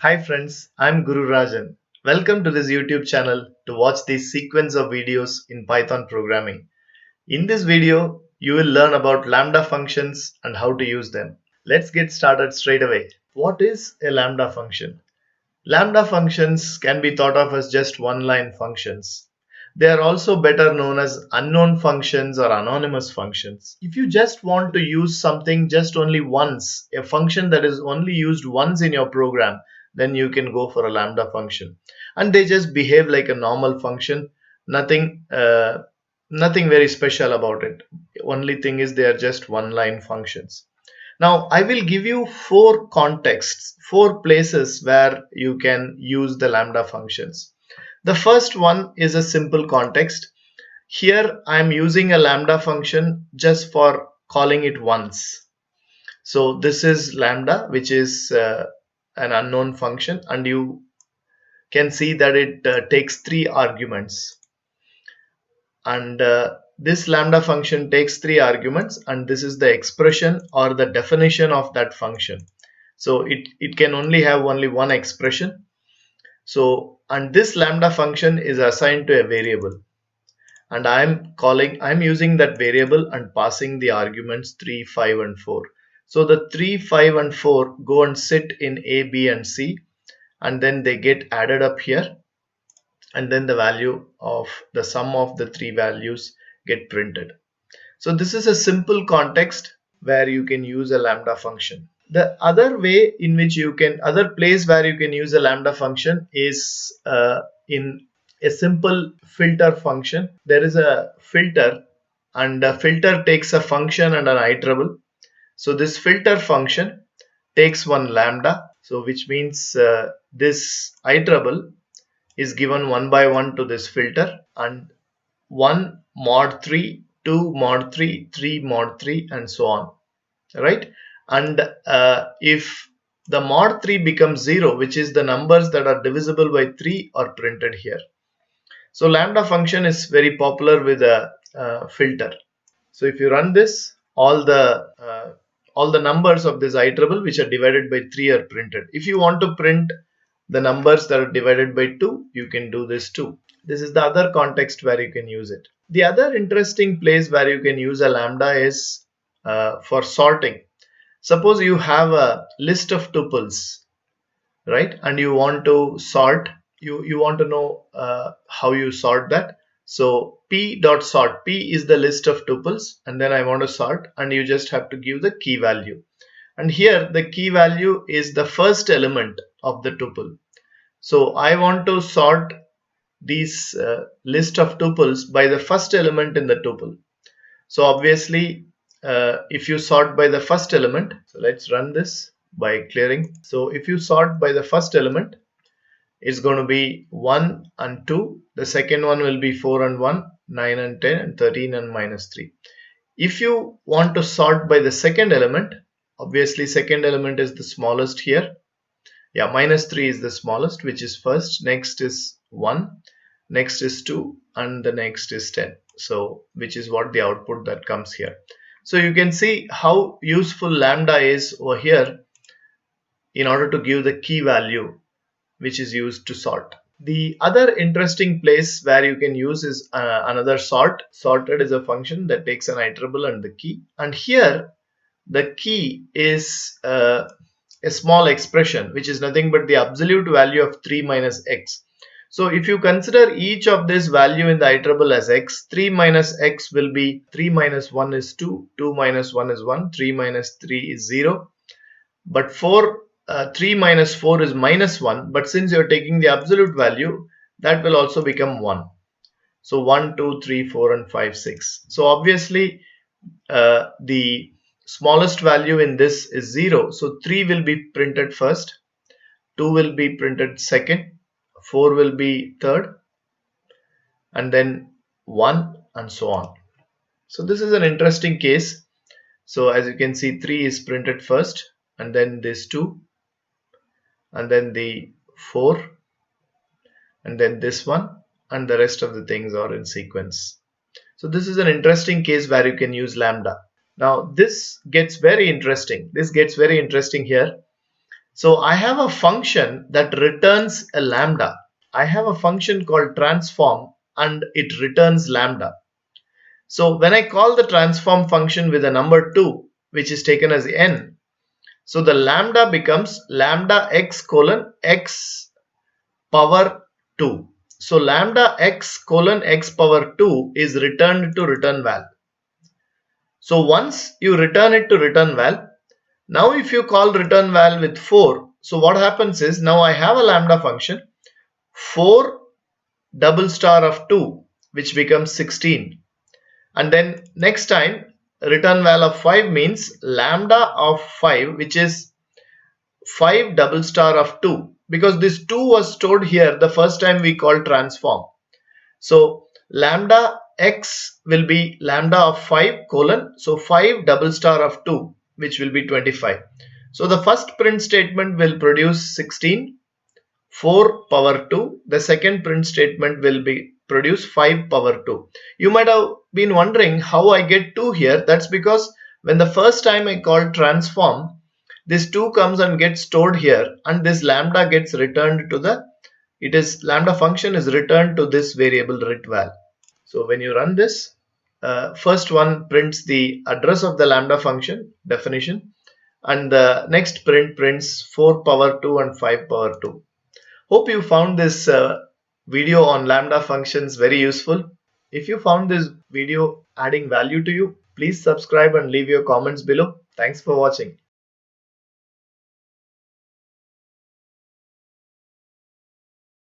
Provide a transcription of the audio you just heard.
Hi friends, I'm Guru Rajan. Welcome to this YouTube channel to watch this sequence of videos in Python programming. In this video, you will learn about Lambda functions and how to use them. Let's get started straight away. What is a Lambda function? Lambda functions can be thought of as just one-line functions. They are also better known as unknown functions or anonymous functions. If you just want to use something just only once, a function that is only used once in your program, then you can go for a Lambda function. And they just behave like a normal function. Nothing very special about it. Only thing is they are just one-line functions. Now, I will give you four contexts, four places where you can use the Lambda functions. The first one is a simple context. Here, I am using a Lambda function just for calling it once. So this is Lambda, which is an unknown function, and you can see that it takes three arguments. And this Lambda function takes three arguments, and this is the expression or the definition of that function. So it can only have only one expression. So, and this Lambda function is assigned to a variable, and I'm using that variable and passing the arguments 3, 5 and 4. So the 3, 5 and 4 go and sit in A, B and C, and then they get added up here, and then the value of the sum of the three values get printed. So this is a simple context where you can use a Lambda function. The other way in which other place where you can use a Lambda function is in a simple filter function. There is a filter, and a filter takes a function and an iterable. So this filter function takes one lambda, so which means this iterable is given one by one to this filter, and 1 mod 3, 2 mod 3, 3 mod 3 and so on, right? And if the mod 3 becomes 0, which is the numbers that are divisible by 3 are printed here. So Lambda function is very popular with a filter. So if you run this, all the numbers of this iterable which are divided by 3 are printed. If you want to print the numbers that are divided by 2, you can do this too. This is the other context where you can use it. The other interesting place where you can use a lambda is for sorting. Suppose you have a list of tuples, right? And you want to sort, you want to know how you sort that. So p.sort, p is the list of tuples, and then I want to sort, and you just have to give the key value. And here the key value is the first element of the tuple. So I want to sort these list of tuples by the first element in the tuple. So obviously if you sort by the first element, so let's run this by clearing. So if you sort by the first element, it's going to be 1 and 2. The second one will be 4 and 1, 9 and 10, and 13 and minus 3. If you want to sort by the second element, obviously second element is the smallest here. Yeah, minus 3 is the smallest, which is first. Next is 1, next is 2, and the next is 10. So which is what the output that comes here. So you can see how useful lambda is over here in order to give the key value which is used to sort. The other interesting place where you can use is another sort. Sorted is a function that takes an iterable and the key, and here the key is a small expression which is nothing but the absolute value of 3 minus x. So if you consider each of this value in the iterable as x, 3 minus x will be 3 minus 1 is 2, 2 minus 1 is 1, 3 minus 3 is 0, but 3 minus 4 is minus 1, but since you are taking the absolute value, that will also become 1. So 1, 2, 3, 4 and 5, 6. So obviously the smallest value in this is 0. So 3 will be printed first, 2 will be printed second, 4 will be third, and then 1 and so on. So this is an interesting case. So as you can see, 3 is printed first, and then this 2, and then the 4, and then this one, and the rest of the things are in sequence. So this is an interesting case where you can use lambda. Now this gets very interesting. This gets very interesting here. So I have a function that returns a lambda. I have a function called transform and it returns lambda. So when I call the transform function with a number 2, which is taken as n, so the lambda becomes lambda x colon x power 2. So lambda x colon x power 2 is returned to return val. So once you return it to return val, now if you call return val with 4, so what happens is now I have a lambda function 4 double star of 2, which becomes 16. And then next time return val of 5 means lambda of 5, which is 5 double star of 2, because this 2 was stored here the first time we called transform. So lambda x will be lambda of 5 colon, so 5 double star of 2, which will be 25. So the first print statement will produce 16, 4 power 2. The second print statement will be produce 5 power 2. You might have been wondering how I get 2 here. That's because when the first time I called transform, this 2 comes and gets stored here, and this lambda gets returned to the, it is lambda function is returned to this variable ret_val. So when you run this, first one prints the address of the lambda function definition, and the next print prints 4 power 2 and 5 power 2. Hope you found this video on lambda functions very useful. If you found this video adding value to you, please subscribe and leave your comments below. Thanks for watching.